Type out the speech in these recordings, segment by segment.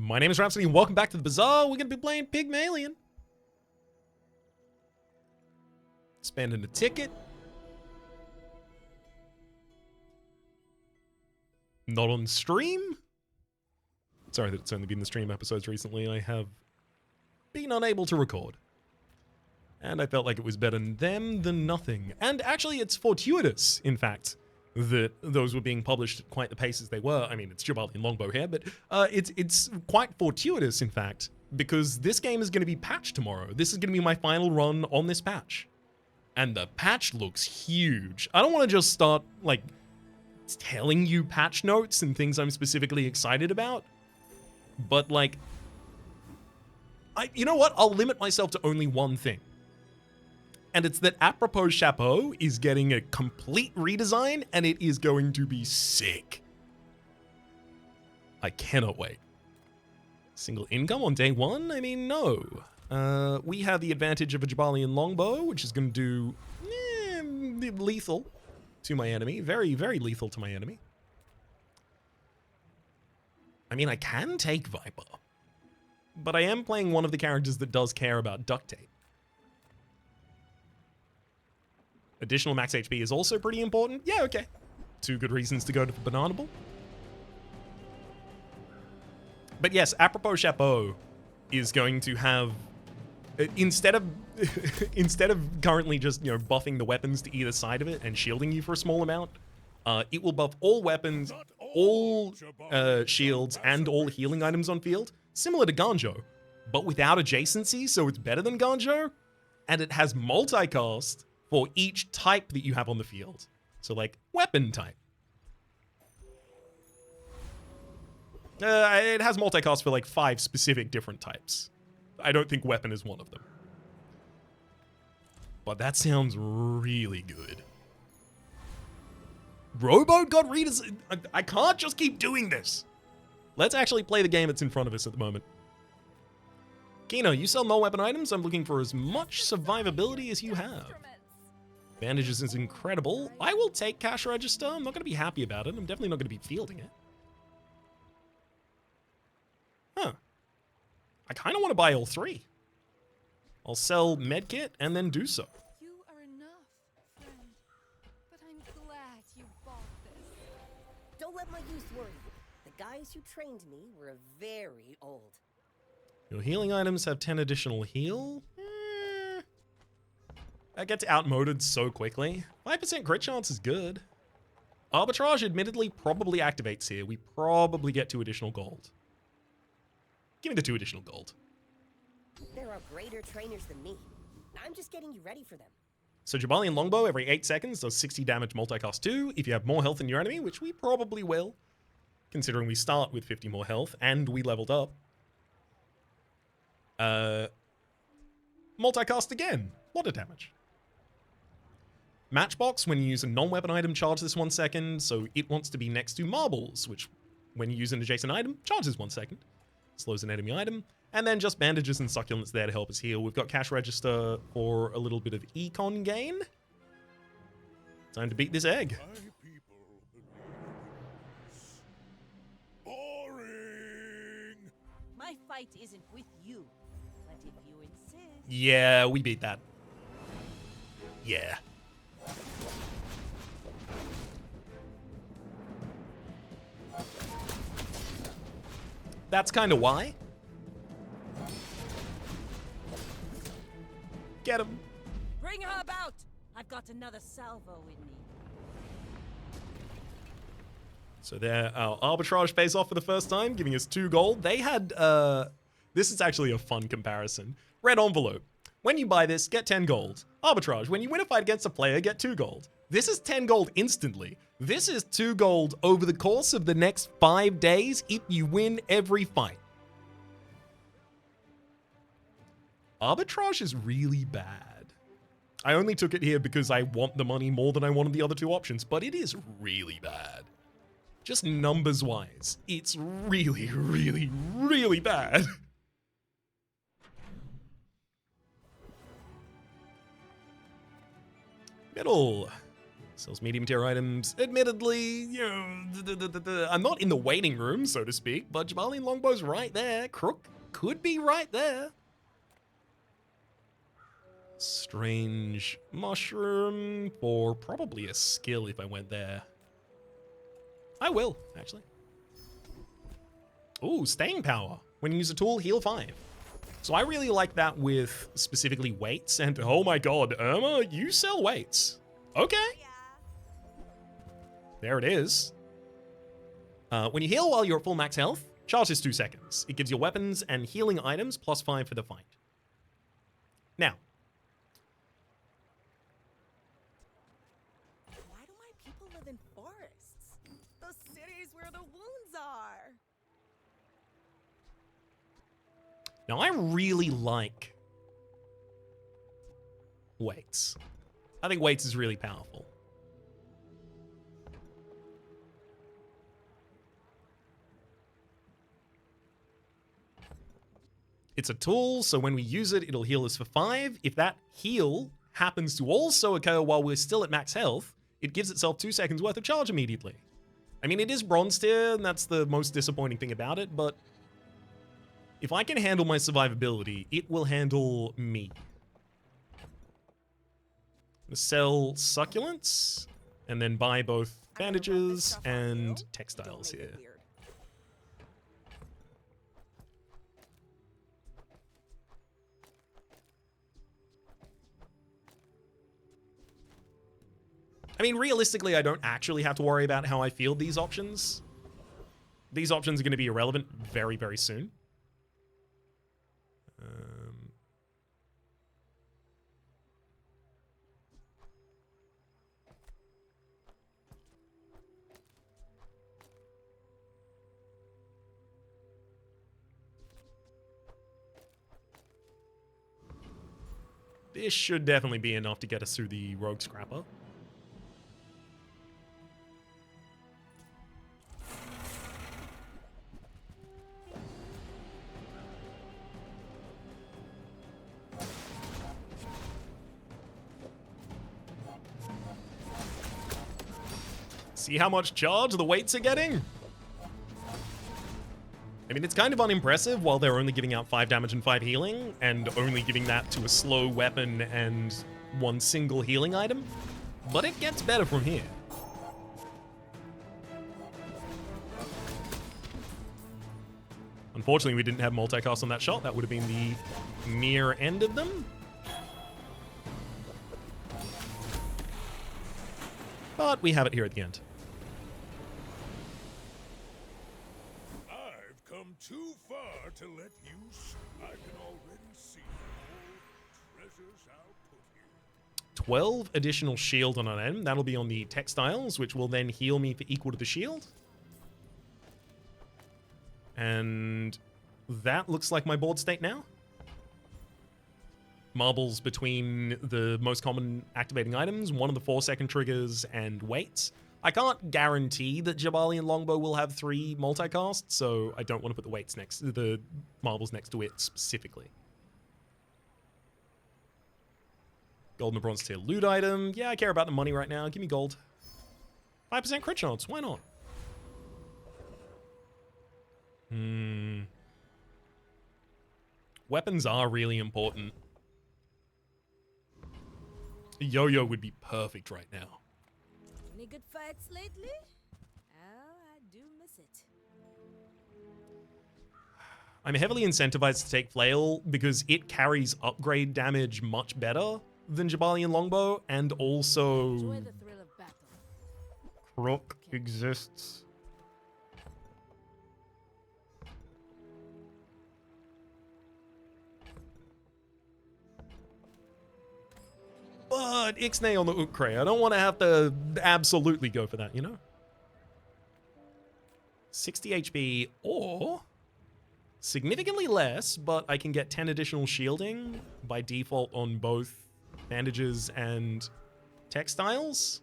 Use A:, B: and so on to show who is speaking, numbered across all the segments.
A: My name is Rhapsody and welcome back to the Bazaar. We're going to be playing Pygmalion. Spending a ticket. Not on stream. Sorry that it's only been the stream episodes recently. I have been unable to record. And I felt like it was better them than nothing. And actually it's fortuitous, in fact, that those were being published at quite the pace as they were. I mean, it's Jaballian longbow here, but it's quite fortuitous, in fact, because this game is going to be patched tomorrow. This is going to be my final run on this patch. And the patch looks huge. I don't want to just start, like, telling you patch notes and things I'm specifically excited about. But, like, you know what? I'll limit myself to only one thing. And it's that Apropos Chapeau is getting a complete redesign, and it is going to be sick. I cannot wait. Single income on day one? I mean, no. We have the advantage of a Jaballian longbow, which is going to do lethal to my enemy. Very, very lethal to my enemy. I mean, I can take Viper, but I am playing one of the characters that does care about duct tape. Additional max HP is also pretty important. Yeah, okay. Two good reasons to go to the Bananable. But yes, Apropos Chapeau is going to have, instead of currently just, you know, buffing the weapons to either side of it and shielding you for a small amount, it will buff all weapons, all shields, and all healing items on field, similar to Ganjo, but without adjacency, so it's better than Ganjo, and it has multicast for each type that you have on the field. So, like, weapon type. It has multicast for, like, 5 specific different types. I don't think weapon is one of them. But that sounds really good. Rowboat got redesigned. I can't just keep doing this. Let's actually play the game that's in front of us at the moment. Kino, you sell more weapon items? I'm looking for as much survivability as you have. Bandages is incredible. I will take cash register. I'm not going to be happy about it. I'm definitely not going to be fielding it. Huh. I kind of want to buy all 3. I'll sell medkit and then do so.
B: You are enough, friend. But I'm glad you bought this.
C: Don't let my youth worry. The guys who trained me were very old.
A: Your healing items have 10 additional heal. That gets outmoded so quickly. 5% crit chance is good. Arbitrage admittedly probably activates here. We probably get 2 additional gold. Give me the 2 additional gold.
C: There are greater trainers than me. I'm just getting you ready for them.
A: So Jaballian longbow every 8 seconds does 60 damage multicast 2 if you have more health than your enemy, which we probably will, considering we start with 50 more health and we leveled up. Multicast again. Lot of damage. Matchbox, when you use a non-weapon item, charge this 1 second, so it wants to be next to marbles, which, when you use an adjacent item, charges 1 second. Slows an enemy item. And then just bandages and succulents there to help us heal. We've got cash register for a little bit of econ gain. Time to beat this egg.
D: Boring.
B: My fight isn't with you, but if you insist.
A: Yeah, we beat that. Yeah. That's kind of why. Get him.
B: Bring her about! I've got another salvo in me.
A: So there, our arbitrage pays off for the first time, giving us 2 gold. They had, this is actually a fun comparison. Red envelope. When you buy this, get 10 gold. Arbitrage. When you win a fight against a player, get 2 gold. This is 10 gold instantly. This is 2 gold over the course of the next 5 days if you win every fight. Arbitrage is really bad. I only took it here because I want the money more than I wanted the other 2 options, but it is really bad. Just numbers-wise, it's really, really, really bad. Middle. Sells medium tier items. Admittedly, you know, I'm not in the waiting room, so to speak, but Jaballian Longbow's right there. Crook could be right there. Strange mushroom for probably a skill if I went there. I will, actually. Ooh, staying power. When you use a tool, heal 5. So I really like that with specifically weights. And oh my god, Irma, you sell weights. Okay. There it is. When you heal while you're at full max health, charge is 2 seconds. It gives your weapons and healing items +5 for the fight. Now,
E: why do my people live in forests? Those cities where the wounds are.
A: now I really like weights. I think weights is really powerful. It's a tool, so when we use it, it'll heal us for 5. If that heal happens to also occur while we're still at max health, it gives itself 2 seconds worth of charge immediately. I mean, it is bronze tier, and that's the most disappointing thing about it, but if I can handle my survivability, it will handle me. I'm gonna sell succulents, and then buy both bandages and textiles here. I mean, realistically, I don't actually have to worry about how I field these options. These options are going to be irrelevant very, very soon. This should definitely be enough to get us through the Rogue Scrapper. See how much charge the weights are getting? I mean, it's kind of unimpressive while they're only giving out 5 damage and 5 healing, and only giving that to a slow weapon and 1 single healing item. But it gets better from here. Unfortunately, we didn't have multicast on that shot. That would have been the near end of them. But we have it here at the end.
D: I've come too far to let you I can already see all treasures I'll put here.
A: 12 additional shield on an item. That'll be on the textiles, which will then heal me for equal to the shield. And that looks like my board state now. Marbles between the most common activating items, 1 of the 4-second triggers, and weights. I can't guarantee that Jaballian Longbow will have 3 multicast, so I don't want to put the weights next, the marbles next to it specifically. Gold and bronze tier loot item. Yeah, I care about the money right now. Give me gold. 5% crit chance. Why not? Weapons are really important. Yo-yo would be perfect right now.
E: Any good fights lately? Oh, I do miss it.
A: I'm heavily incentivized to take flail because it carries upgrade damage much better than Jaballian Longbow, and also
E: Enjoy the thrill of battle.
A: Crook exists. But Ixnay on the Ukray. I don't want to have to absolutely go for that, you know? 60 HP or significantly less, but I can get 10 additional shielding by default on both bandages and textiles.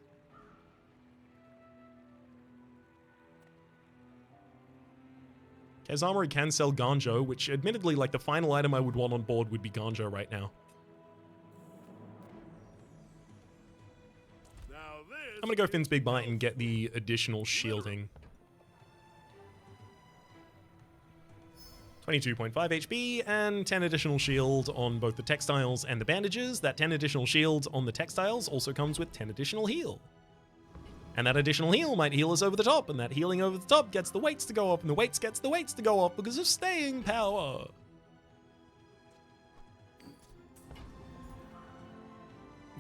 A: Kazamori can sell Ganjo, which admittedly, like, the final item I would want on board would be Ganjo right now.
D: Now
A: I'm gonna go Finn's Big Bite and get the additional shielding. 22.5 HP and 10 additional shield on both the textiles and the bandages. That 10 additional shield on the textiles also comes with 10 additional heal. And that additional heal might heal us over the top, and that healing over the top gets the weights to go up, and the weights gets the weights to go up because of staying power.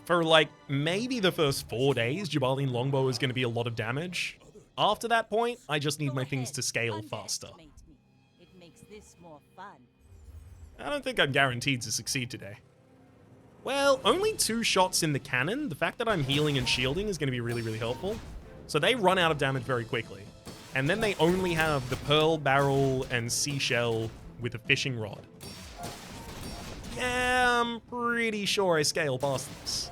A: For like maybe the first 4 days, Jaballian Longbow is going to be a lot of damage. After that point, I just need my things to scale faster.
E: It makes this more fun.
A: I don't think I'm guaranteed to succeed today. Well, only 2 shots in the cannon. The fact that I'm healing and shielding is going to be really, really helpful. So they run out of damage very quickly. And then they only have the pearl barrel and seashell with a fishing rod. Yeah, I'm pretty sure I scale past this.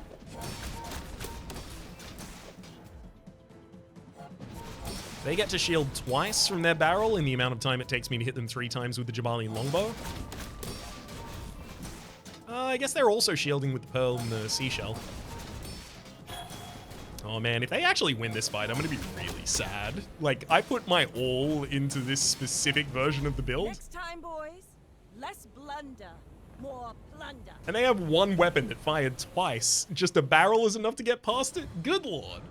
A: They get to shield twice from their barrel in the amount of time it takes me to hit them 3 times with the Jaballian Longbow. I guess they're also shielding with the pearl and the seashell. Oh man, if they actually win this fight, I'm gonna be really sad. Like, I put my all into this specific version of the build.
E: Next time, boys, less blunder, more plunder.
A: And they have 1 weapon that fired twice. Just a barrel is enough to get past it? Good lord.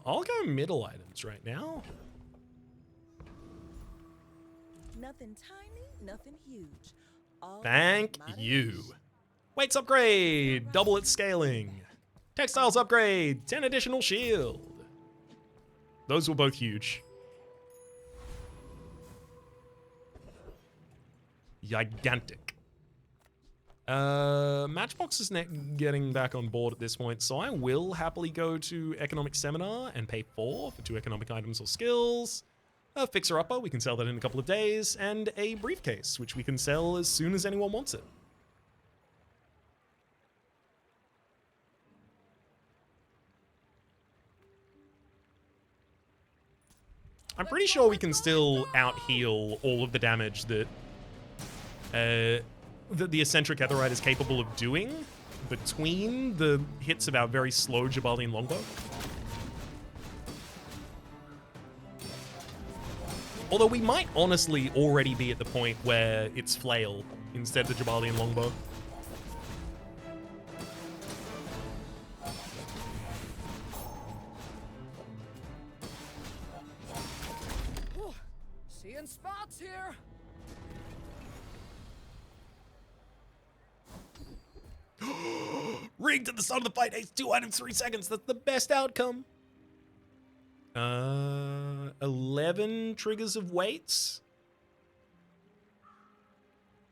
A: I'll go middle items right now.
E: Nothing tiny, nothing huge. All
A: Thank
E: that
A: you.
E: matters.
A: Weights upgrade, double its scaling. Textiles upgrade, 10 additional shield. Those were both huge. Gigantic. Matchbox is getting back on board at this point, so I will happily go to Economic Seminar and pay 4 for 2 economic items or skills. A fixer-upper, we can sell that in a couple of days, and a briefcase, which we can sell as soon as anyone wants it. I'm pretty sure we can still out-heal all of the damage that the Eccentric Etherite is capable of doing between the hits of our very slow Jaballian Longbow. Although we might honestly already be at the point where it's Flail instead of the Jaballian Longbow.
F: Seeing spots here.
A: Rigged at the start of the fight, ace 2 items, 3 seconds. That's the best outcome. 11 triggers of weights.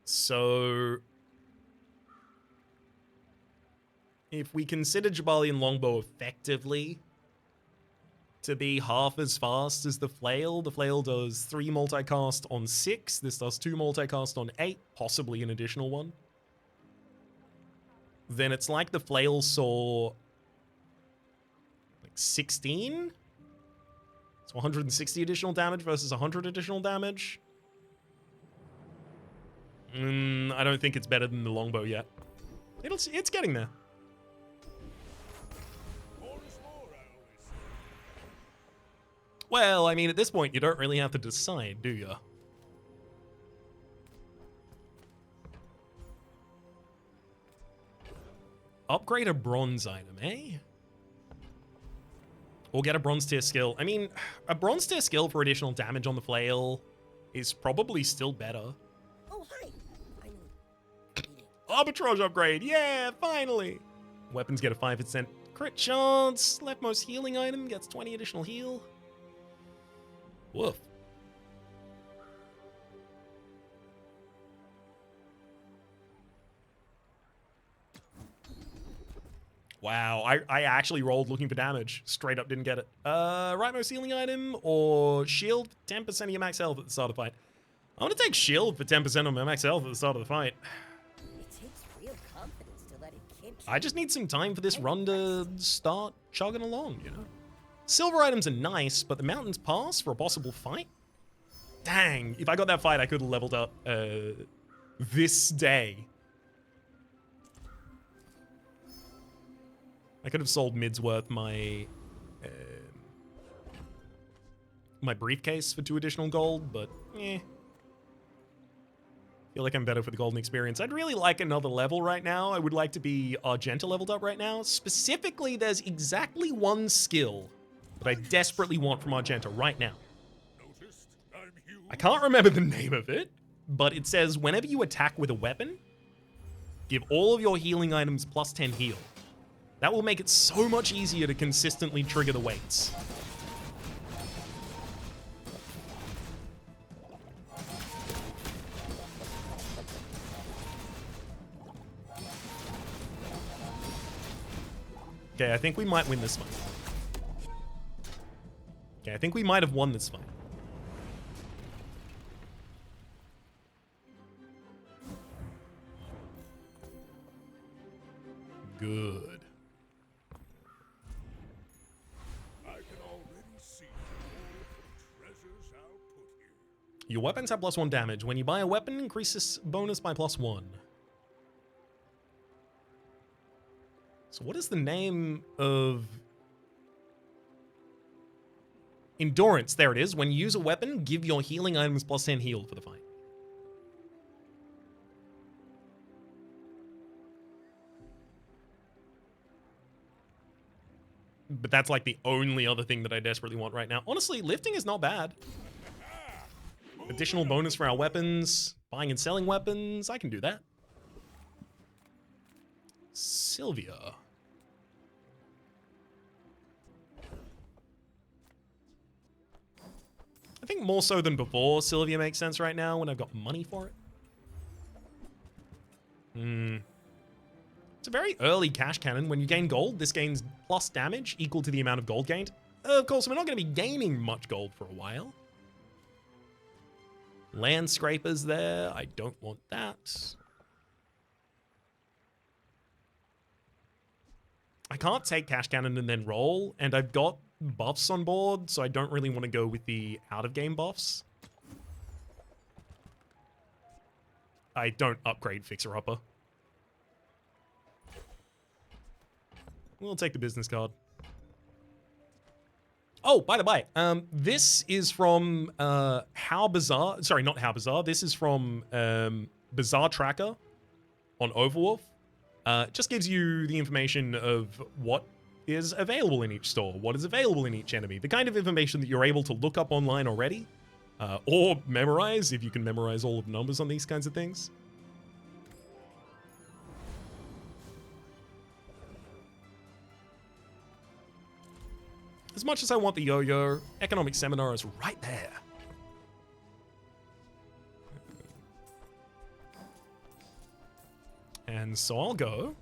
A: So if we consider Jaballian Longbow effectively to be half as fast as the Flail does 3 multicast on 6. This does 2 multicast on 8, possibly an additional one. Then it's like the Flail saw like 16? So 160 additional damage versus 100 additional damage. I don't think it's better than the Longbow yet. It's getting there.
D: More is more, I always say.
A: Well, I mean, at this point, you don't really have to decide, do you? Upgrade a bronze item, eh? Or get a bronze tier skill. I mean, a bronze tier skill for additional damage on the flail is probably still better.
C: Oh, hi. I mean,
A: Arbitrage upgrade, yeah, finally! Weapons get a 5% crit chance. Leftmost healing item gets 20 additional heal. Woof. Wow, I actually rolled looking for damage. Straight up didn't get it. Rightmost healing item or shield, 10% of your max health at the start of the fight. I'm gonna take shield for 10% of my max health at the start of the fight.
C: it takes real confidence to let a kid.
A: I just need some time for this run to start chugging along, you know? Silver items are nice, but the mountains pass for a possible fight? Dang, if I got that fight, I could have leveled up this day. I could have sold Midsworth my briefcase for 2 additional gold, but eh. Feel like I'm better for the golden experience. I'd really like another level right now. I would like to be Argenta leveled up right now. Specifically, there's exactly one skill that I desperately want from Argenta right now.
D: Noticed I'm huge.
A: I can't remember the name of it, but it says whenever you attack with a weapon, give all of your healing items plus 10 heal. That will make it so much easier to consistently trigger the weights. Okay, I think we might win this fight. Okay, I think we might have won this fight. Good.
D: I can already see all the treasures I'll put here.
A: Your weapons have +1 damage. When you buy a weapon, increase this bonus by +1. So what is the name of... Endurance. There it is. When you use a weapon, give your healing items +10 heal for the fight. But that's like the only other thing that I desperately want right now. Honestly, lifting is not bad. Additional bonus for our weapons. Buying and selling weapons. I can do that. Sylvia. I think more so than before, Sylvia makes sense right now when I've got money for it. It's a very early cash cannon. When you gain gold, this gains plus damage equal to the amount of gold gained. Of course, we're not going to be gaining much gold for a while. Land scrapers there. I don't want that. I can't take cash cannon and then roll, and I've got buffs on board, so I don't really want to go with the out-of-game buffs. I don't upgrade Fixer-Upper. We'll take the business card. Oh, by the way, this is from How Bazaar. Sorry, not How Bazaar. This is from Bazaar Tracker on Overwolf. Just gives you the information of what is available in each store, what is available in each enemy, the kind of information that you're able to look up online already, or memorize, if you can memorize all of the numbers on these kinds of things. As much as I want the yo-yo, economic seminar is right there. And so I'll go.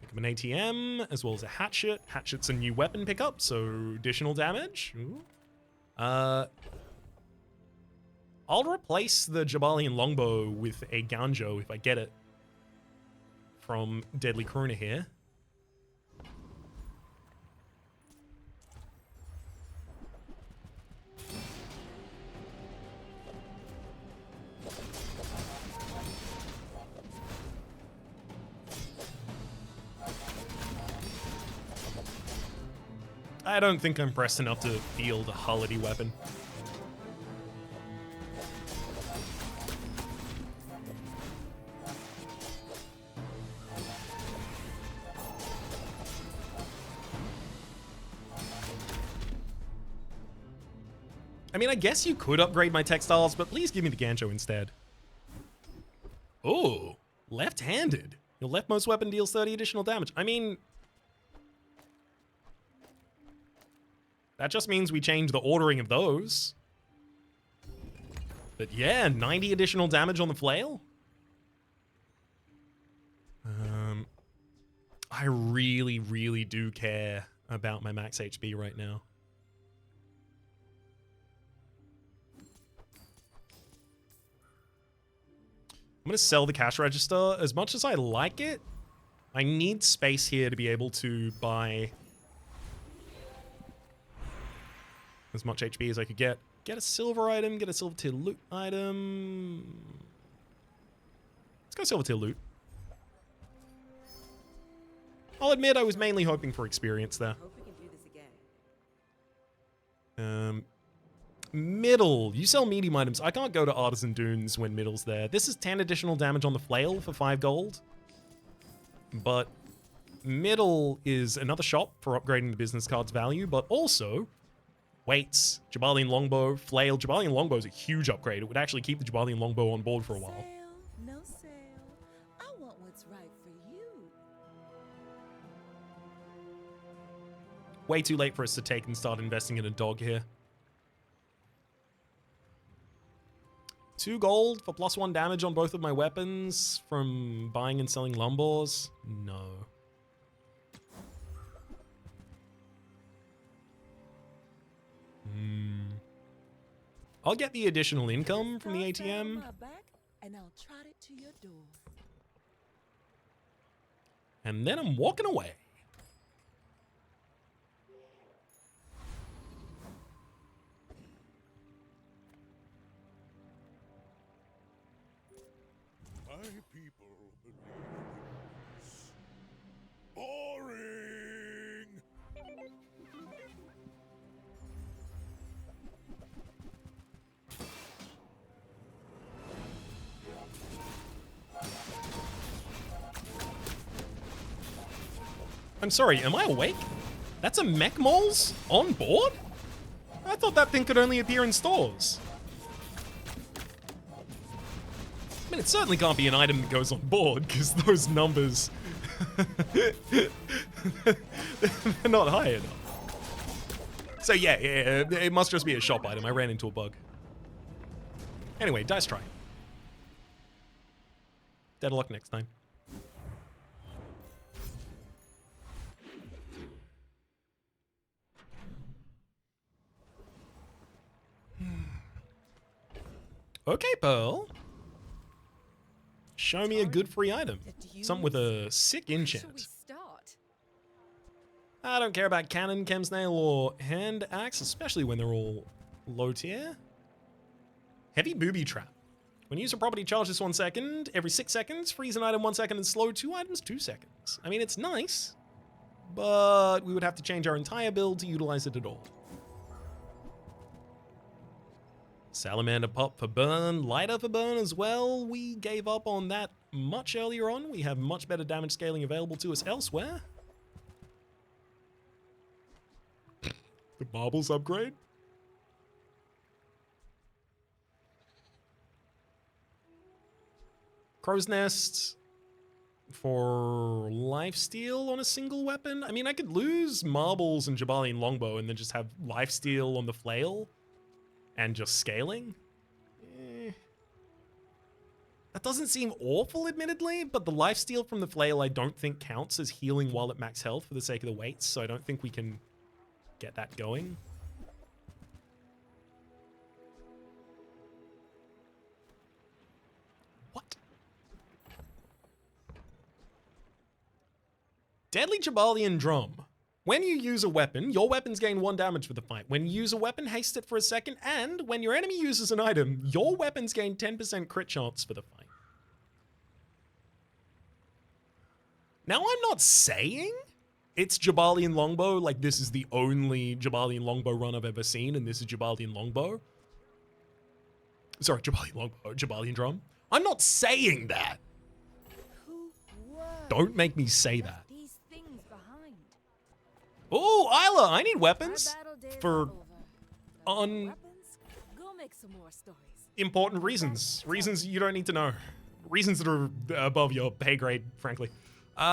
A: Pick up an ATM, as well as a hatchet. Hatchet's a new weapon pickup, so additional damage. Ooh. I'll replace the Jaballian longbow with a Ganjo if I get it from Deadly Krona here. I don't think I'm pressed enough to field a Hullity weapon. I mean, I guess you could upgrade my textiles, but please give me the Ganjo instead. Oh, left-handed. Your leftmost weapon deals 30 additional damage. I mean, that just means we change the ordering of those. But yeah, 90 additional damage on the flail. I really, really do care about my max HP right now. I'm going to sell the cash register. As much as I like it, I need space here to be able to buy as much HP as I could get. Get a silver item, get a silver tier loot item. Let's go silver tier loot. I'll admit I was mainly hoping for experience there.
E: Hope we can do this again.
A: Middle. You sell medium items. I can't go to Artisan Dunes when Middle's there. This is 10 additional damage on the flail for 5 gold. But Middle is another shop for upgrading the business card's value, but also weights, Jaballian longbow, flail. Jaballian longbow is a huge upgrade. It would actually keep the Jaballian longbow on board for a while.
E: Sale, no sale. I want what's right for you.
A: Way too late for us to take and start investing in a dog here. 2 gold for +1 damage on both of my weapons from buying and selling lumbors? No. I'll get the additional income from the
E: Toss down
A: ATM.
E: my back, and I'll trot it to your door.
A: And then I'm walking away.
D: My people believe this. Boring!
A: I'm sorry, am I awake? That's a mech moles on board? I thought that thing could only appear in stores. I mean, it certainly can't be an item that goes on board, because those numbers... they're not high enough. So yeah, it must just be a shop item. I ran into a bug. Anyway, dice try. Better luck next time. Okay, Pearl. Show me a good free item. Something with a sick
B: Where shall we
A: enchant.
B: start?
A: I don't care about cannon, chemsnail, or hand axe, especially when they're all low tier. Heavy booby trap. When you use a property, charge this 1 second. Every 6 seconds, freeze an item 1 second and slow 2 items 2 seconds. I mean, it's nice, but we would have to change our entire build to utilize it at all. Salamander pop for burn, lighter for burn as well. We gave up on that much earlier on. We have much better damage scaling available to us elsewhere. The marbles upgrade? Crow's Nest for lifesteal on a single weapon. I mean, I could lose marbles and Jaballian longbow and then just have lifesteal on the flail and just scaling. That doesn't seem awful, admittedly, but the lifesteal from the flail I don't think counts as healing while at max health for the sake of the weights, so I don't think we can get that going. What? Deadly Jaballian Drum. When you use a weapon, your weapons gain 1 damage for the fight. When you use a weapon, haste it for a second, and when your enemy uses an item, your weapons gain 10% crit chance for the fight. Now, I'm not saying it's Jaballian Longbow, like this is the only Jaballian Longbow run I've ever seen, and this is Jaballian Longbow. Sorry, Jaballian Longbow, Jaballian Drum. I'm not saying that.
B: Who were
A: Don't make me say that.
B: these things behind?
A: Oh, Isla, I need
B: My
A: weapons
B: battle days are
A: for
B: over.
A: un-
B: Weapons? Go make some more stories.
A: important reasons. Reasons you don't need to know. Reasons that are above your pay grade, frankly.
B: Hey,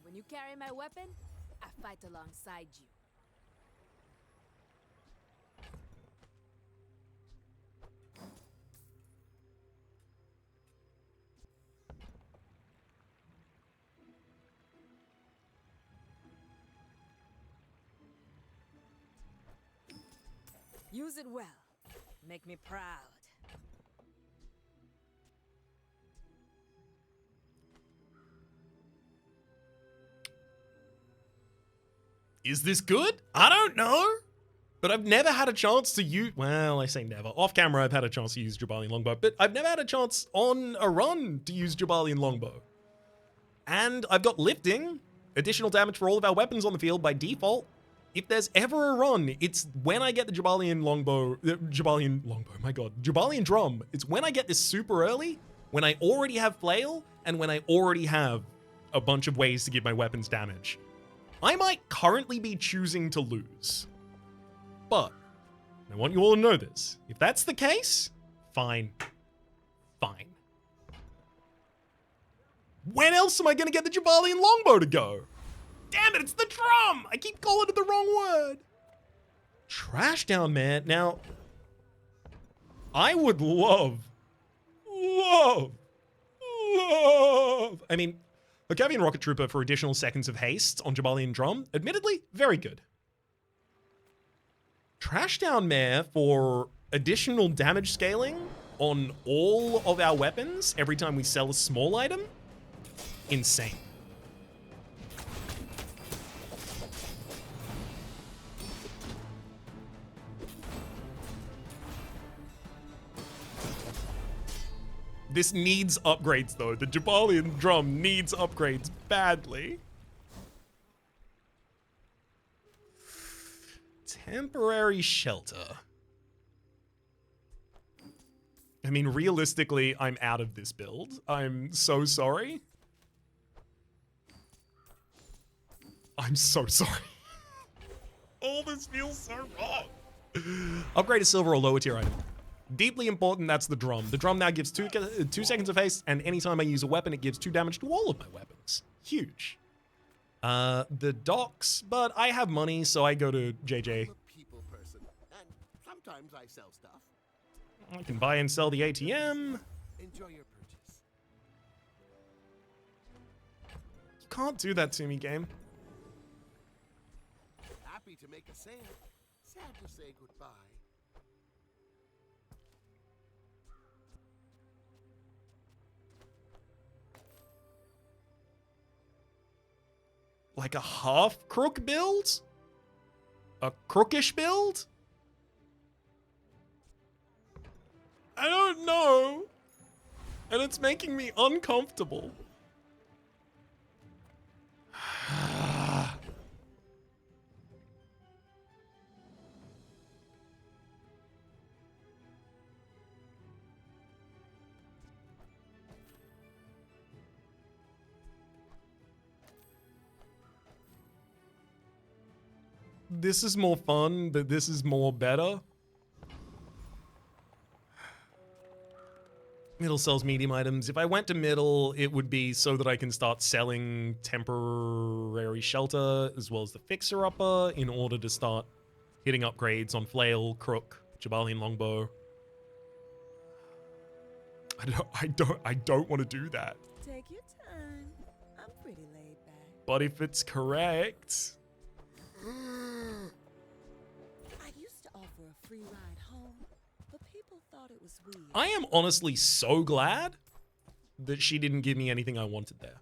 B: when you carry my weapon, I fight alongside you. Use it well. Make me proud.
A: Is this good? I don't know. But I've never had a chance to use, well, I say never. Off camera, I've had a chance to use Jaballian Longbow, but I've never had a chance on a run to use Jaballian Longbow. And I've got lifting, additional damage for all of our weapons on the field by default. If there's ever a run, it's when I get the Jaballian Jaballian Drum. It's when I get this super early, when I already have Flail, and when I already have a bunch of ways to give my weapons damage. I might currently be choosing to lose. But I want you all to know this. If that's the case, fine. Fine. When else am I going to get the Jaballian Longbow to go? Damn it, it's the drum! I keep calling it the wrong word. Trash down, man. Now, I would love. I mean, Locavian Rocket Trooper for additional seconds of haste on Jaballian Drum, admittedly, very good. Trashdown Mare for additional damage scaling on all of our weapons every time we sell a small item? Insane. This needs upgrades though. The Jaballian Drum needs upgrades badly. Temporary shelter. I mean, realistically, I'm out of this build. I'm so sorry. I'm so sorry. Oh, this feels so wrong. Upgrade a silver or lower tier item. Deeply important, that's the drum. The drum now gives 2 seconds of haste, and anytime I use a weapon, it gives 2 damage to all of my weapons. Huge. The docks, but I have money, so I go to JJ.
F: I'm a people person, and sometimes I sell stuff.
A: I can buy and sell the ATM.
F: Enjoy your purchase.
A: You can't do that to me, game.
F: Happy to make a sale. Sad to say goodbye.
A: Like a half crook build? A crookish build? I don't know. And it's making me uncomfortable. This is more fun, but this is more better. Middle sells medium items. If I went to middle, it would be so that I can start selling temporary shelter as well as the fixer-upper in order to start hitting upgrades on flail, crook, Jaballian longbow. I don't want to do that.
E: Take your time. I'm pretty laid back.
A: But if it's correct,
E: I used to offer a free ride home, but people thought it was weird.
A: I am honestly so glad that she didn't give me anything I wanted there.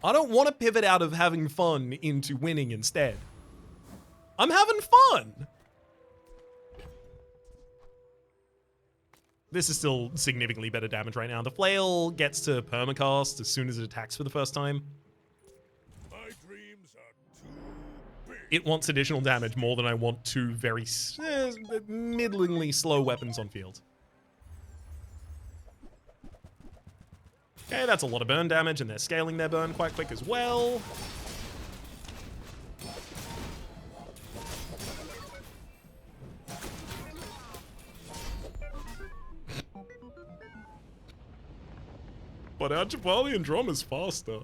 A: I don't want to pivot out of having fun into winning instead. I'm having fun. This is still significantly better damage right now. The flail gets to permacast as soon as it attacks for the first time.
D: My dreams are too big.
A: It wants additional damage more than I want 2 very middlingly slow weapons on field. Okay, that's a lot of burn damage, and they're scaling their burn quite quick as well. But our Jaballian drum is faster.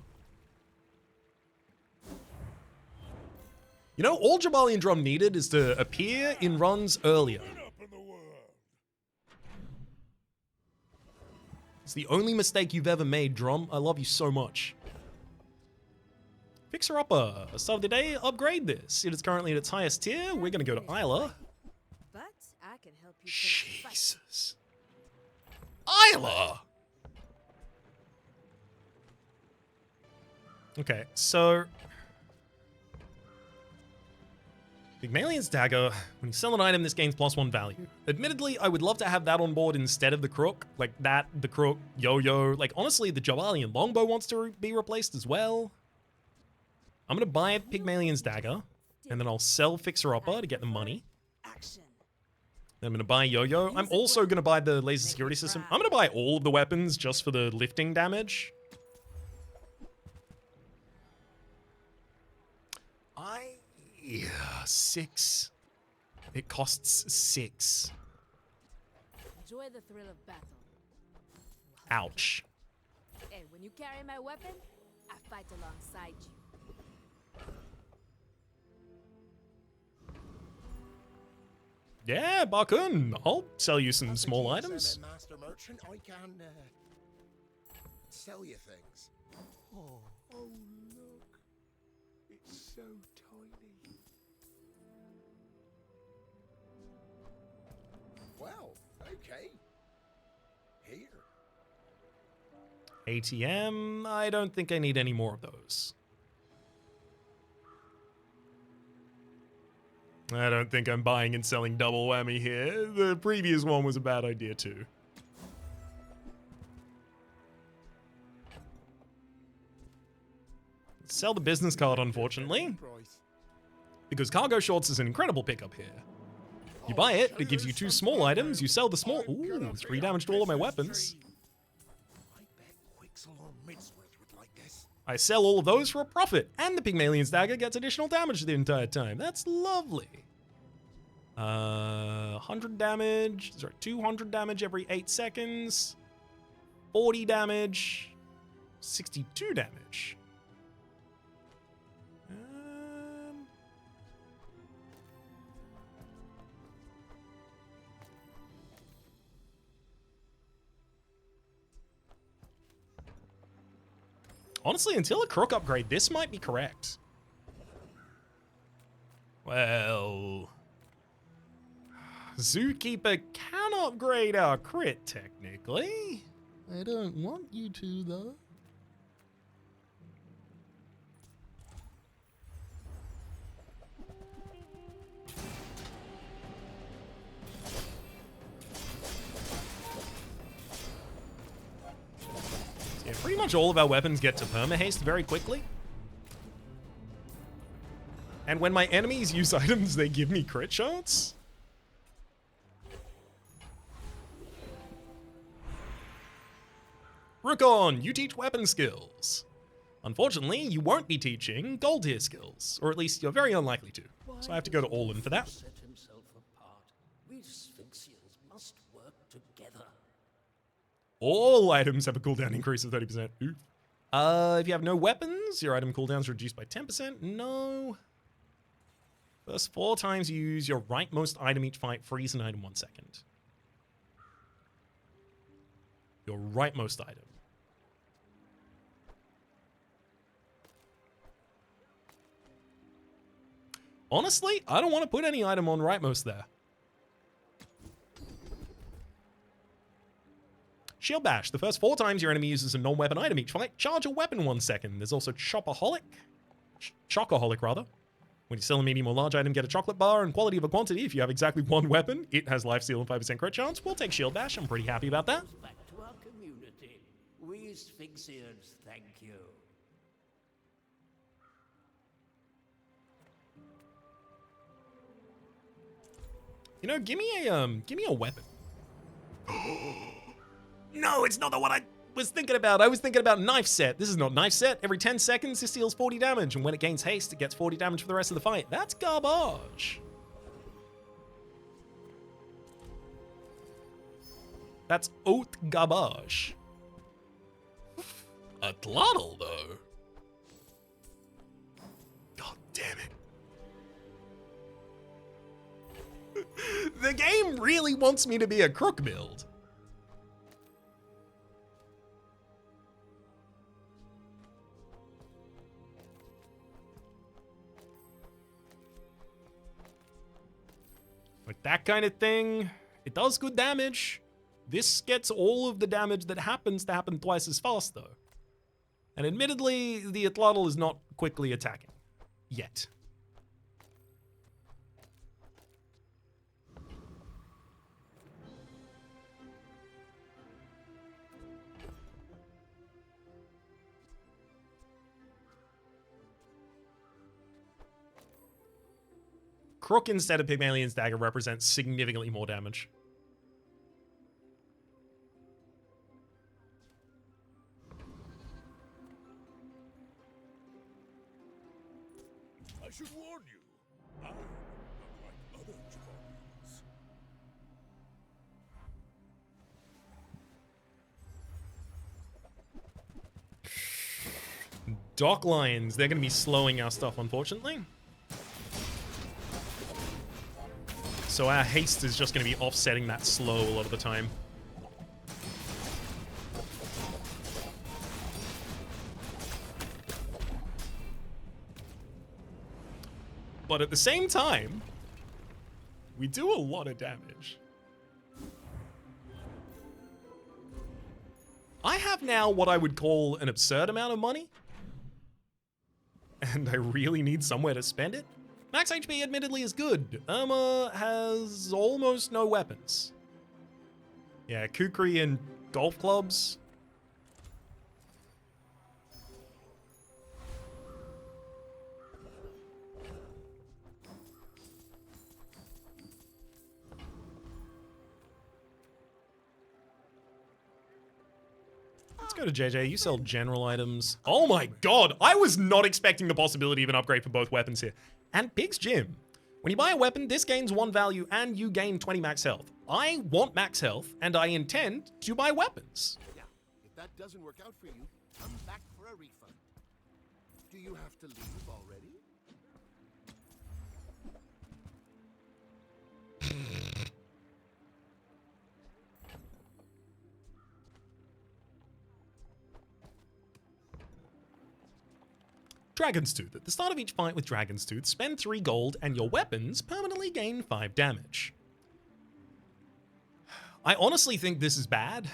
A: You know, all Jaballian drum needed is to appear in runs earlier.
D: Up in the world.
A: It's the only mistake you've ever made, Drum. I love you so much. Fixer Upper. Start of the day, upgrade this. It is currently at its highest tier. We're going to go to Isla.
B: But I can help you finish the fight.
A: Jesus. Isla! Okay, so Pygmalion's Dagger, when you sell an item, this gains +1 value. Admittedly, I would love to have that on board instead of the Crook. Like that, the Crook, Yo-Yo. Like, honestly, the Jaballian Longbow wants to be replaced as well. I'm going to buy Pygmalion's Dagger, and then I'll sell Fixer Upper to get the money.
E: Action.
A: Then I'm going to buy Yo-Yo. I'm also going to buy the Laser Security System. I'm going to buy all of the weapons just for the lifting damage. Yeah, 6. It costs 6.
B: Enjoy the thrill of battle.
A: Ouch.
B: Hey, when you carry my weapon, I fight alongside you.
A: Yeah, Bakun. I'll sell you some small items.
F: Master merchant, I can sell you things.
D: Oh, look. It's so tiny.
F: Well, okay. Here.
A: ATM, I don't think I need any more of those. I don't think I'm buying and selling double whammy here. The previous one was a bad idea too. Sell the business card, unfortunately, because cargo shorts is an incredible pickup here. You buy it, it gives you 2 small items, you sell the small... Ooh, 3 damage to all of my weapons.
F: I bet Quixel or Midsworth would like this.
A: I sell all of those for a profit, and the Pygmalion's Dagger gets additional damage the entire time. That's lovely. 100 damage, sorry, 200 damage every 8 seconds. 40 damage. 62 damage. Honestly, until a Crook upgrade, this might be correct. Well... Zookeeper can upgrade our crit, technically. I don't want you to, though. Yeah, pretty much all of our weapons get to perma-haste very quickly. And when my enemies use items, they give me crit shots. Rukon, you teach weapon skills. Unfortunately, you won't be teaching gold tier skills, or at least you're very unlikely to. So I have to go to Orlin for that.
G: Set himself apart. We Sphinxians must work together.
A: All items have a cooldown increase of 30%. Oof. If you have no weapons, your item cooldown's reduced by 10%. No. First 4 times you use your rightmost item each fight, freeze an item 1 second. Your rightmost item. Honestly, I don't want to put any item on rightmost there. Shield Bash. The first 4 times your enemy uses a non-weapon item each fight, charge a weapon 1 second. There's also Chopaholic. Chocoholic, rather. When you sell a medium or large item, get a chocolate bar and quality of a quantity. If you have exactly 1 weapon, it has lifesteal and 5% crit chance. We'll take Shield Bash. I'm pretty happy about that.
G: Back to our community. We Sphinxians thank you.
A: You know, give me a weapon. No, it's not the one I was thinking about. I was thinking about Knife Set. This is not Knife Set. Every 10 seconds, this deals 40 damage, and when it gains haste, it gets 40 damage for the rest of the fight. That's garbage. That's haute garbage. A Tloddle, though. God damn it. The game really wants me to be a crook build. Like that kind of thing. It does good damage. This gets all of the damage that happens to happen twice as fast, though. And admittedly, the Atlatl is not quickly attacking. Yet. Crook instead of Pygmalion's dagger represents significantly more damage.
D: I should warn you, I'm not like other Jaballians.
A: Dock Lions, they're going to be slowing our stuff, unfortunately. So our haste is just going to be offsetting that slow a lot of the time. But at the same time, we do a lot of damage. I have now what I would call an absurd amount of money. And I really need somewhere to spend it. Max HP admittedly is good. Irma has almost no weapons. Yeah, kukri and golf clubs. Let's go to JJ. You sell general items. Oh my god, I was not expecting the possibility of an upgrade for both weapons here. And Pig's Gym. When you buy a weapon, this gains 1 value and you gain 20 max health. I want max health and I intend to buy weapons.
F: Yeah, if that doesn't work out for you, come back for a refund. Do you have to leave already?
A: Dragon's Tooth. At the start of each fight with Dragon's Tooth, spend 3 gold and your weapons permanently gain 5 damage. I honestly think this is bad.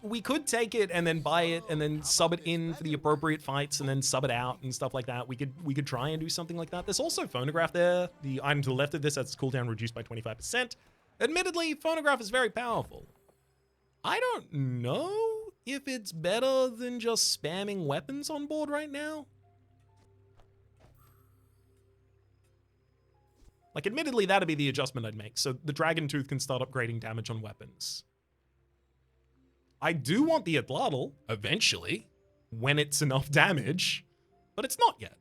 A: We could take it and then buy it and then sub it in for the appropriate fights and then sub it out and stuff like that. We could try and do something like that. There's also Phonograph there. The item to the left of this has its cooldown reduced by 25%. Admittedly, Phonograph is very powerful. I don't know if it's better than just spamming weapons on board right now. Like, admittedly, that'd be the adjustment I'd make. So the Dragon Tooth can start upgrading damage on weapons. I do want the Atlatl, eventually, when it's enough damage, but it's not yet.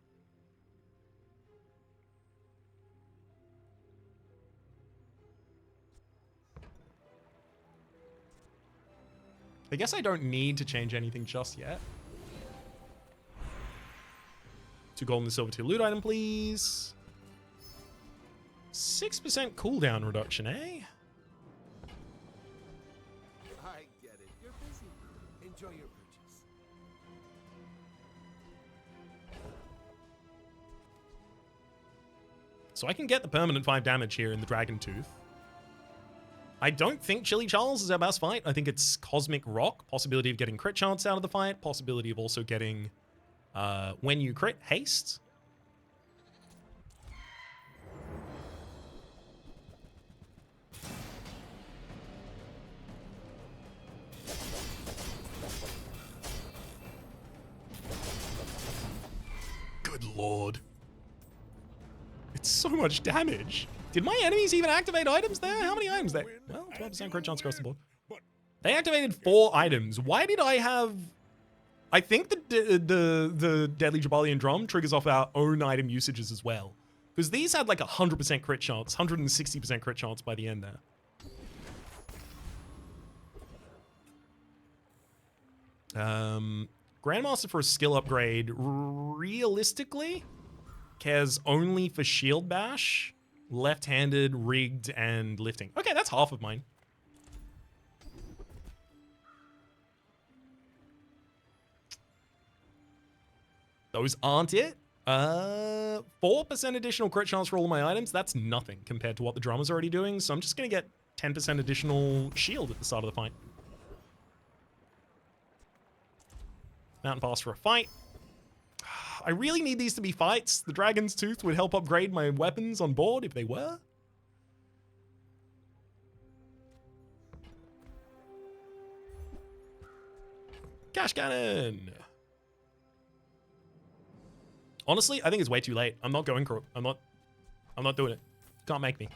A: I guess I don't need to change anything just yet. 2 gold and a silver tier loot item, please. 6% cooldown reduction, eh?
F: I get it. You're busy. Enjoy your purchase.
A: So I can get the permanent 5 damage here in the Dragon Tooth. I don't think Chili Charles is our best fight. I think it's Cosmic Rock. Possibility of getting crit chance out of the fight. Possibility of also getting, when you crit, haste. Good lord. It's so much damage. Did my enemies even activate items there? How many items there? Well, 12% crit chance across the board. They activated 4 items. Why did I have... I think the Deadly Jaballian Drum triggers off our own item usages as well. Because these had like 100% crit chance, 160% crit chance by the end there. Grandmaster for a skill upgrade, realistically, cares only for Shield Bash, left-handed, rigged, and lifting. Okay, that's half of mine. Those aren't it. 4% additional crit chance for all of my items. That's nothing compared to what the drummer's already doing. So I'm just going to get 10% additional shield at the start of the fight. Mountain Pass for a fight. I really need these to be fights. The Dragon's Tooth would help upgrade my weapons on board if they were. Cash Cannon. Honestly, I think it's way too late. I'm not going crook. I'm not doing it. Can't make me.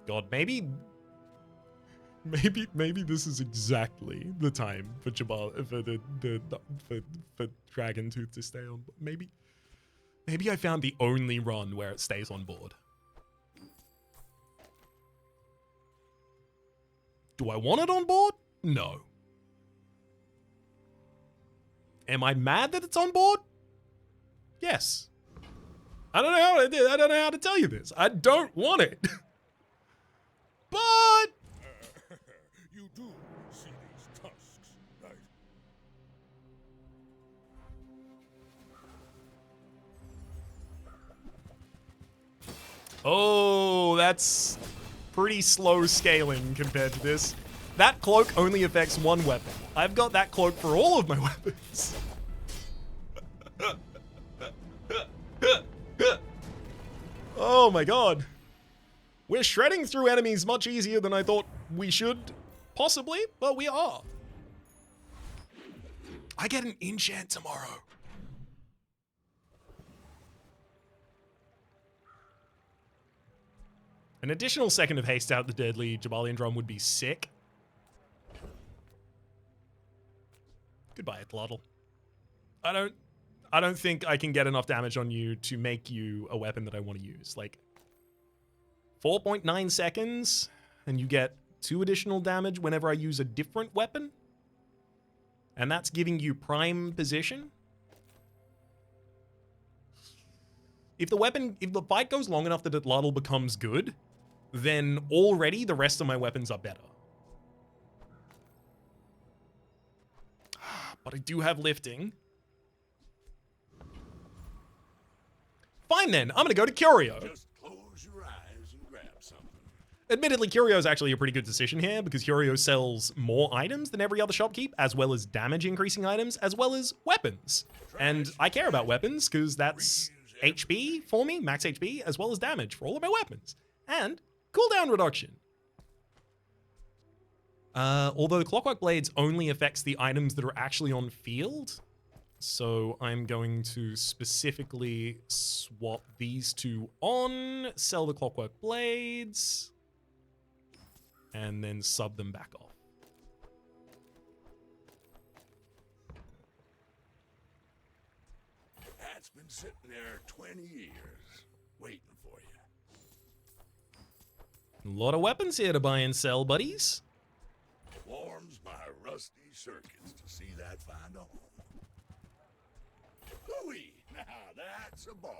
A: God, maybe this is exactly the time for for Dragon Tooth to stay on. Maybe I found the only run where it stays on board. Do I want it on board? No. Am I mad that it's on board? Yes. I don't know how to tell you this. I don't want it. But
D: You do see these tusks, right?
A: oh, that's pretty slow scaling compared to this. That cloak only affects one weapon. I've got that cloak for all of my weapons. Oh my god. We're shredding through enemies much easier than I thought we should, possibly, but we are. I get an enchant tomorrow. An additional second of haste out the deadly Jaballian drum would be sick. Goodbye, Autobattler. I don't think I can get enough damage on you to make you a weapon that I want to use. Like 4.9 seconds, and you get 2 additional damage whenever I use a different weapon. And that's giving you prime position. If the fight goes long enough that Autobattler becomes good, then already the rest of my weapons are better. But I do have lifting. Fine then, I'm gonna go to Curio.
D: Just close your eyes and grab something.
A: Admittedly, Curio is actually a pretty good decision here because Curio sells more items than every other shopkeep, as well as damage increasing items, as well as weapons. And I care about weapons because that's HP for me, max HP, as well as damage for all of my weapons. And cooldown reduction. Although the Clockwork Blades only affects the items that are actually on field, so I'm going to specifically swap these two on, sell the Clockwork Blades, and then sub them back off.
D: That's been sitting there 20 years, waiting for you.
A: A lot of weapons here to buy and sell, buddies.
D: Warms my rusty circuits to see that find a home. Hooey! Now that's a bargain.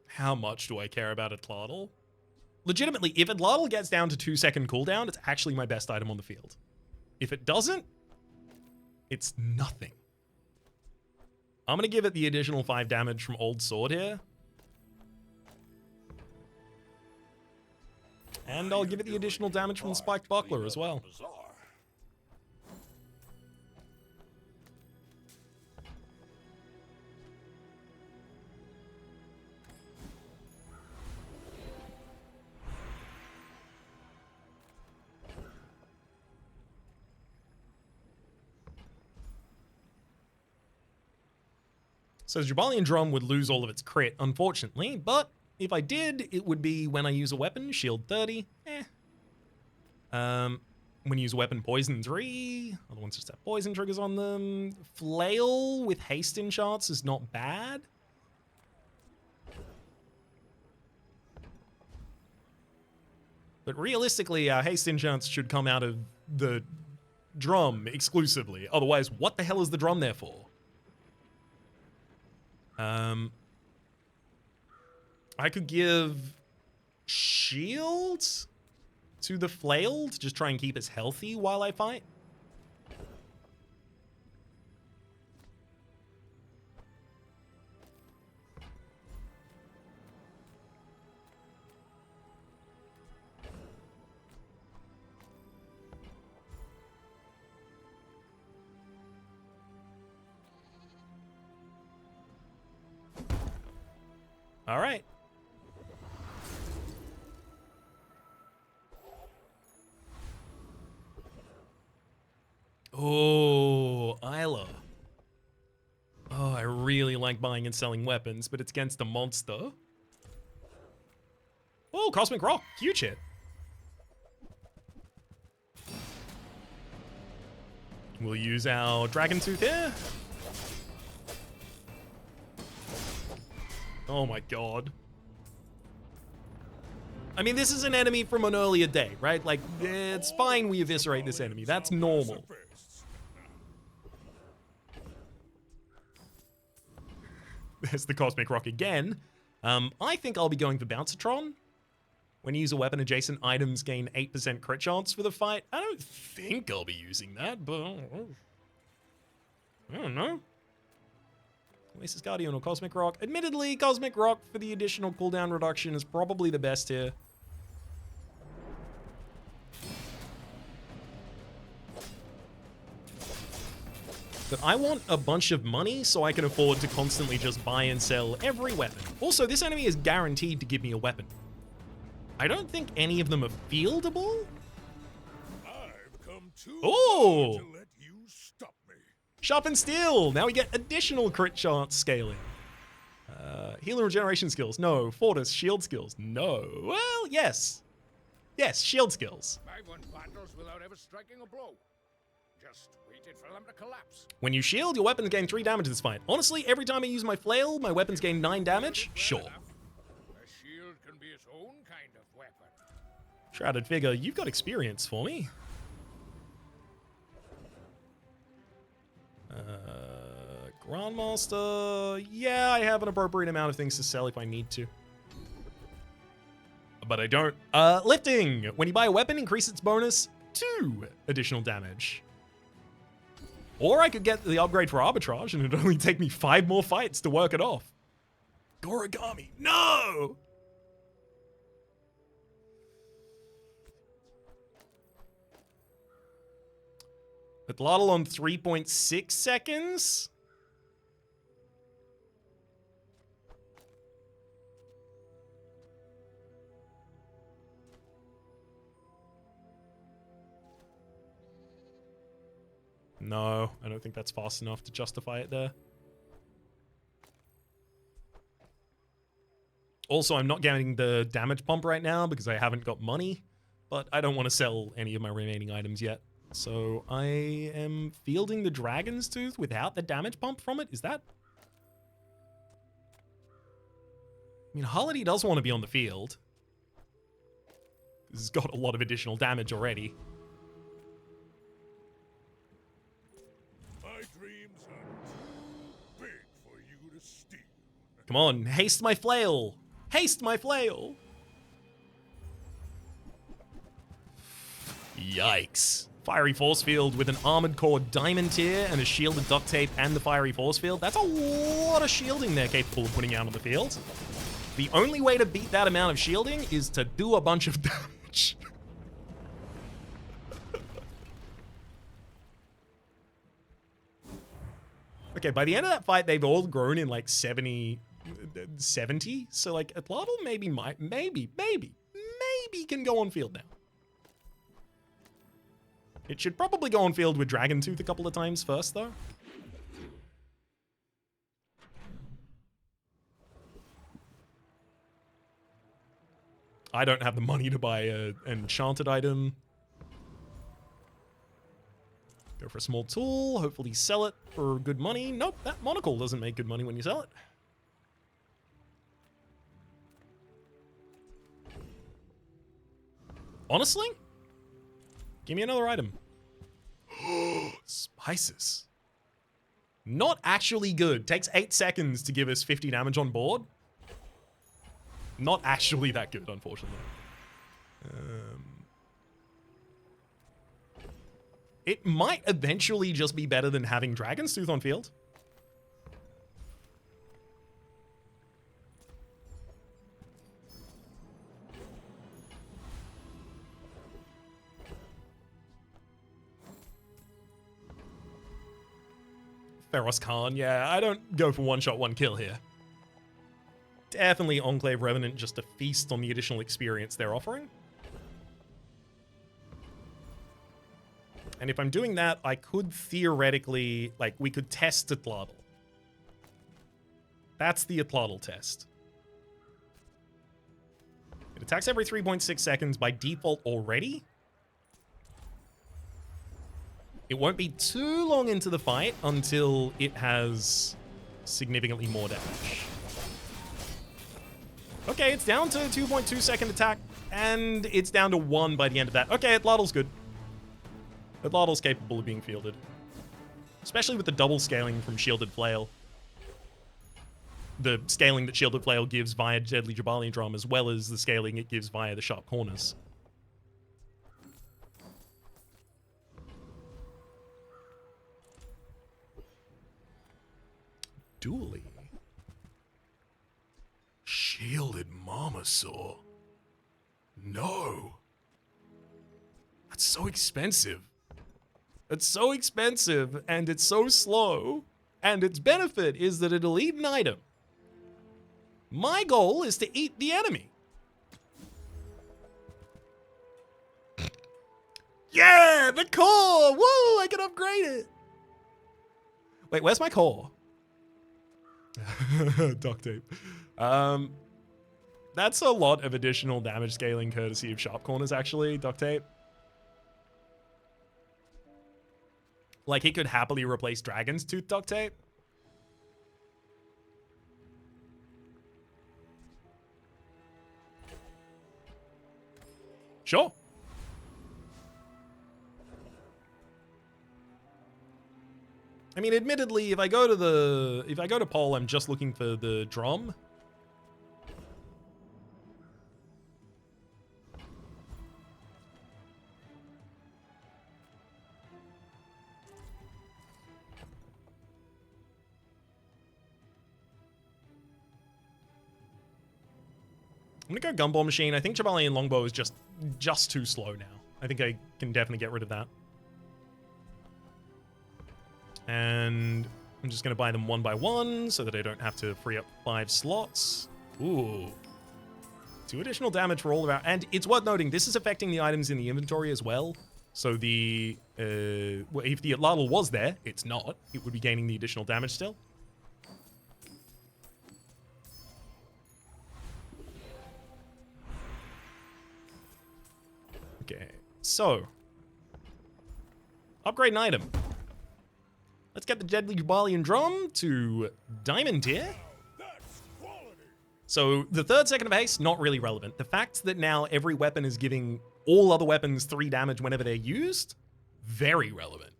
A: How much do I care about Autobattler? Legitimately, if Autobattler gets down to 2-second cooldown, it's actually my best item on the field. If it doesn't, it's nothing. I'm going to give it the additional 5 damage from Old Sword here. And I'll give it the additional damage from the Spiked Buckler as well.
D: Bazaar.
A: So Jaballian Drum would lose all of its crit, unfortunately, but if I did, it would be when I use a weapon, shield 30, when you use a weapon, poison 3, other ones just have poison triggers on them. Flail with haste enchants is not bad. But realistically, haste enchants should come out of the drum exclusively. Otherwise, what the hell is the drum there for? I could give shield to the flail to just try and keep us healthy while I fight. All right. Oh, Isla. Oh, I really like buying and selling weapons, but it's against a monster. Oh, Cosmic Rock. Huge hit. We'll use our Dragon Tooth here. Oh my god. I mean, this is an enemy from an earlier day, right? Like, it's fine we eviscerate this enemy. That's normal. There's the Cosmic Rock again. I think I'll be going for Bouncitron. When you use a weapon, adjacent items gain 8% crit chance for the fight. I don't think I'll be using that, but I don't know. Oasis Guardian or Cosmic Rock. Admittedly, Cosmic Rock for the additional cooldown reduction is probably the best here. But I want a bunch of money so I can afford to constantly just buy and sell every weapon. Also, this enemy is guaranteed to give me a weapon. I don't think any of them are fieldable.
D: I've come too
A: Oh!
D: far to let you stop me.
A: Sharpen Steel! Now we get additional crit chance scaling. Healer regeneration skills. No. Fortis, shield skills. No. Well, yes. Yes, shield skills.
H: I won battles without ever striking a blow. Just waited for them to collapse.
A: When you shield, your weapons gain 3 damage this fight. Honestly, every time I use my flail, my weapons gain 9 damage. Sure.
H: A shield can be its own kind of weapon.
A: Shrouded Figure, you've got experience for me. Grandmaster. Yeah, I have an appropriate amount of things to sell if I need to. But I don't. Lifting. When you buy a weapon, increase its bonus 2 additional damage. Or I could get the upgrade for arbitrage and it'd only take me 5 more fights to work it off. Gorigami. No! Atlatl on 3.6 seconds? No, I don't think that's fast enough to justify it there. Also, I'm not getting the damage pump right now because I haven't got money, but I don't want to sell any of my remaining items yet. So I am fielding the Dragon's Tooth without the damage pump from it. Is that? I mean, Holiday does want to be on the field. This has got a lot of additional damage already.
D: My dreams are too big for you to steal.
A: Come on, haste my flail! Haste my flail! Yikes. Fiery Force Field with an Armored Core Diamond tier and a Shielded Duct Tape and the Fiery Force Field. That's a lot of shielding they're capable of putting out on the field. The only way to beat that amount of shielding is to do a bunch of damage. Okay, by the end of that fight, they've all grown in like 70. So like Atlatl maybe can go on field now. It should probably go on field with Dragon Tooth a couple of times first, though. I don't have the money to buy an enchanted item. Go for a small tool, hopefully sell it for good money. Nope, that monocle doesn't make good money when you sell it. Honestly? Give me another item. Spices. Not actually good. Takes 8 seconds to give us 50 damage on board. Not actually that good, unfortunately. It might eventually just be better than having Dragon's Tooth on field. Feroz Khan, yeah, I don't go for one shot, one kill here. Definitely Enclave Revenant just to feast on the additional experience they're offering. And if I'm doing that, I could theoretically, like, we could test Atlatl. That's the Atlatl test. It attacks every 3.6 seconds by default already. It won't be too long into the fight until it has significantly more damage. Okay, it's down to 2.2 second attack, and it's down to 1 by the end of that. Okay, Atlatl's good. Atlatl's capable of being fielded. Especially with the double scaling from Shielded Flail. The scaling that Shielded Flail gives via Deadly Jaballian Drum, as well as the scaling it gives via the Sharp Corners. Dually. Shielded Marmosaur. No. That's so expensive. It's so expensive, and it's so slow, and its benefit is that it'll eat an item. My goal is to eat the enemy. Yeah, the core! Woo, I can upgrade it. Wait, where's my core? Duct tape. That's a lot of additional damage scaling courtesy of Sharp Corners, actually, Duct Tape. Like, he could happily replace Dragon's Tooth Duct Tape. Sure. I mean, admittedly, if I go to Pole, I'm just looking for the drum. I'm gonna go Gumball Machine. I think Jaballian Longbow is just too slow now. I think I can definitely get rid of that. And I'm just gonna buy them one by one so that I don't have to free up 5 slots. Ooh. 2 additional damage for all about. And it's worth noting, this is affecting the items in the inventory as well. So the, if the Atlatl was there, it's not. It would be gaining the additional damage still. Okay, so upgrade an item. Let's get the Deadly Jaballian Drum to Diamond tier. So the 3rd second of haste, not really relevant. The fact that now every weapon is giving all other weapons 3 damage whenever they're used, very relevant.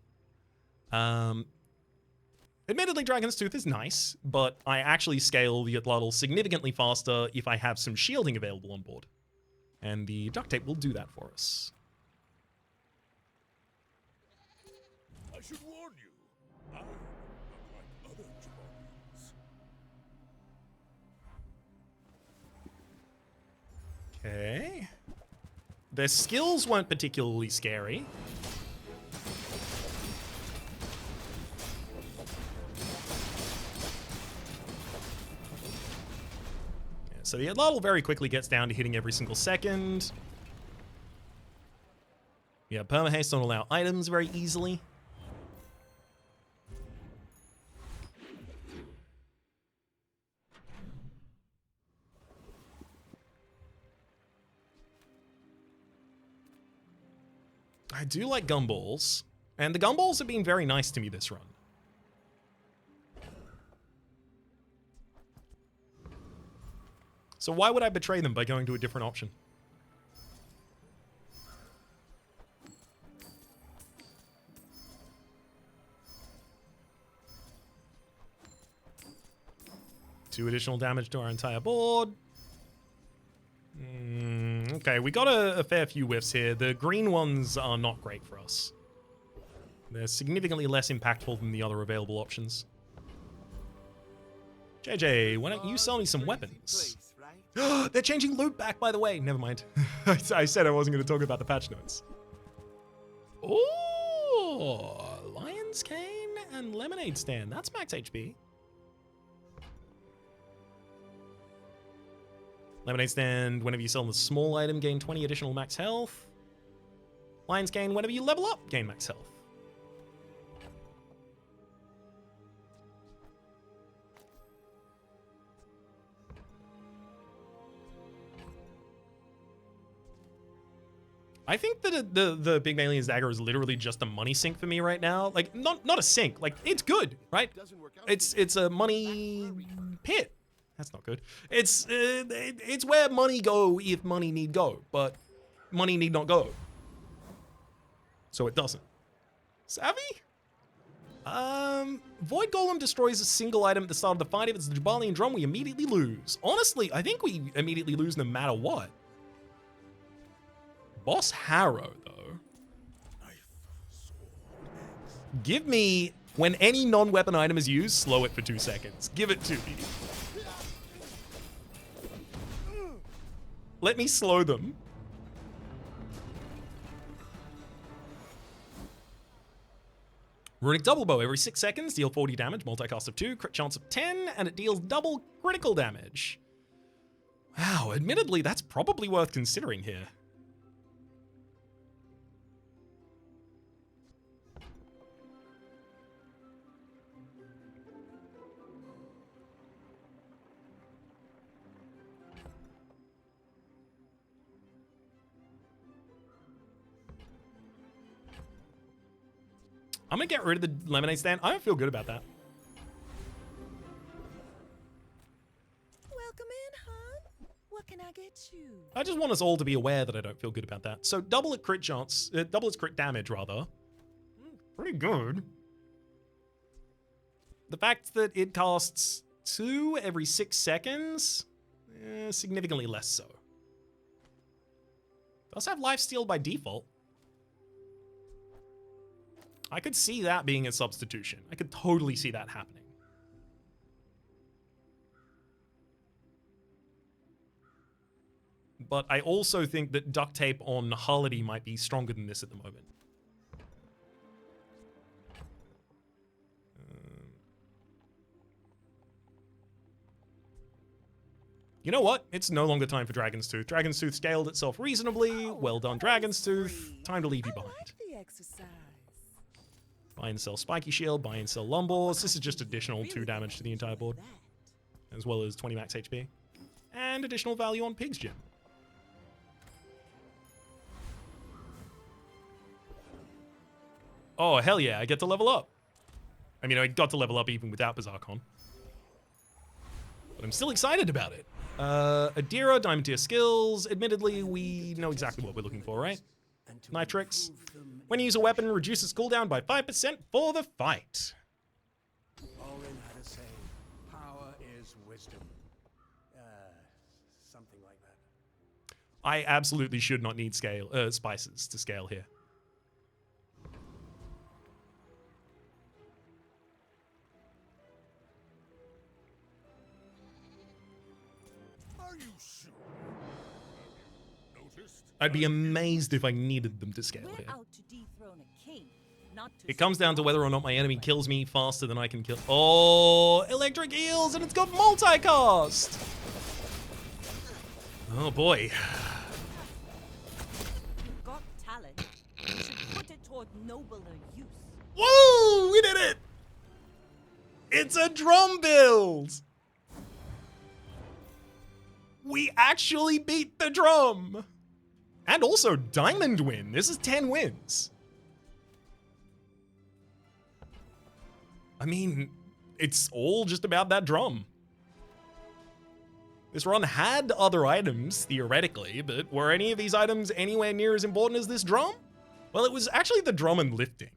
A: Admittedly, Dragon's Tooth is nice, but I actually scale the Atlatl significantly faster if I have some shielding available on board. And the Duct Tape will do that for us.
D: I should warn you, I am not like other Jaballians.
A: Okay. Their skills weren't particularly scary. So the Atlatl very quickly gets down to hitting every single second. Yeah, permahaste on all our items very easily. I do like gumballs, and the gumballs have been very nice to me this run. So why would I betray them by going to a different option? Two additional damage to our entire board. Okay, we got a fair few whiffs here. The green ones are not great for us. They're significantly less impactful than the other available options. JJ, why don't you sell me some weapons? They're changing loot back, by the way. Never mind. I said I wasn't going to talk about the patch notes. Oh, Lion's Cane and Lemonade Stand. That's max HP. Lemonade stand, whenever you sell the small item, gain 20 additional max health. Lion's cane, whenever you level up, gain max health. I think that the Big Alien's dagger is literally just a money sink for me right now. Like, not a sink. Like, it's good, right? It's a money pit. That's not good. It's where money go if money need go, but money need not go. So it doesn't. Savvy? Void Golem destroys a single item at the start of the fight. If it's the Jaballian drum, we immediately lose. Honestly, I think we immediately lose no matter what. Boss Harrow, though. Give me, when any non-weapon item is used, slow it for 2 seconds. Give it to me. Let me slow them. Runic Double Bow. Every 6 seconds, deal 40 damage, multicast of 2, crit chance of 10, and it deals double critical damage. Wow, admittedly, that's probably worth considering here. I'm gonna get rid of the lemonade stand. I don't feel good about that.
E: Welcome in, hon. What can I get you?
A: I just want us all to be aware that I don't feel good about that. So double its crit chance, double its crit damage rather. Pretty good. The fact that it casts 2 every 6 seconds, significantly less so. Does have lifesteal by default. I could see that being a substitution. I could totally see that happening. But I also think that duct tape on Harlody might be stronger than this at the moment. You know what? It's no longer time for Dragon's Tooth. Dragon's Tooth scaled itself reasonably. Well done, Dragon's Tooth. Time to leave you behind.
E: I like the exercise.
A: Buy and sell Spiky Shield, buy and sell Lumbors. This is just additional 2 damage to the entire board, as well as 20 max HP. And additional value on Pig's Gym. Oh, hell yeah, I get to level up. I mean, I got to level up even without Bazaar Con. But I'm still excited about it. Adira, Diamond Tier Skills. Admittedly, we know exactly what we're looking for, right? Nitrix. When you use a weapon, reduces cooldown by 5% for the fight.
G: Orin had a saying, power is wisdom. Something like that.
A: I absolutely should not need spices to scale here.
D: Are you sure? Have you noticed?
A: I'd be amazed if I needed them to scale
E: We're
A: here.
E: out to dethrone a king, not to
A: It comes down to whether or not my enemy kills me faster than I can kill. Oh, electric eels, and it's got multicast. Oh boy.
E: You've got talent. You should put it toward nobler use.
A: Woo! We did it! It's a drum build! We actually beat the drum! And also diamond win. This is 10 wins. I mean, it's all just about that drum. This run had other items, theoretically, but were any of these items anywhere near as important as this drum? Well, it was actually the drum and lifting.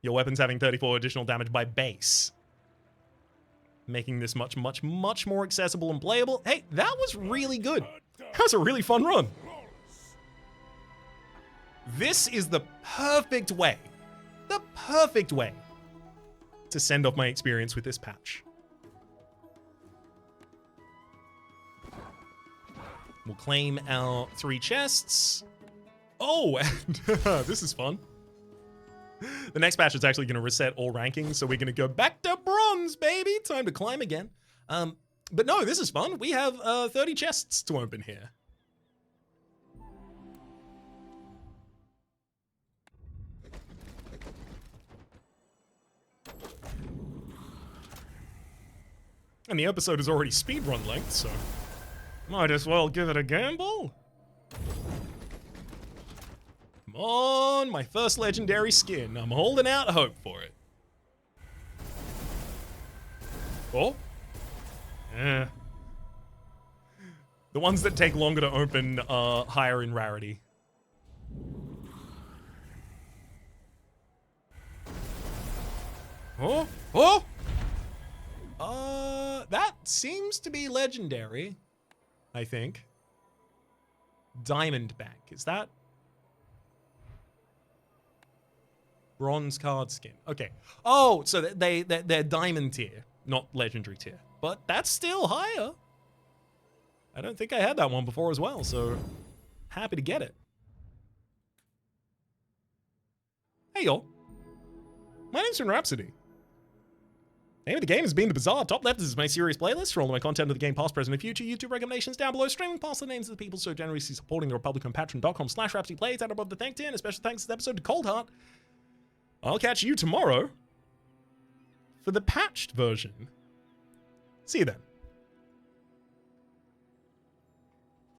A: Your weapons having 34 additional damage by base. Making this much, much, much more accessible and playable. Hey, that was really good. That was a really fun run. This is the perfect way to send off my experience with this patch. We'll claim our 3 chests. Oh, and this is fun. The next patch is actually going to reset all rankings, so we're going to go back to bronze, baby. Time to climb again. But no, this is fun. We have 30 chests to open here. And the episode is already speedrun length, so might as well give it a gamble. Come on, my first legendary skin. I'm holding out hope for it. Oh? Yeah. The ones that take longer to open are higher in rarity. Oh? Oh? That seems to be legendary, I think. Diamondback, is that? Bronze card skin. Okay. Oh, so they're diamond tier, not legendary tier. But that's still higher. I don't think I had that one before as well, so happy to get it. Hey y'all. My name's Rhapsody. Name of the game has been The Bazaar. Top left is my serious playlist for all of my content of the game, past, present, and future. YouTube recommendations down below. Streaming past the names of the people so generously supporting the Republic on patreon.com/RhapsodyPlays. And above the thank tier. And a special thanks to this episode to Cold Heart. I'll catch you tomorrow for the patched version. See you then.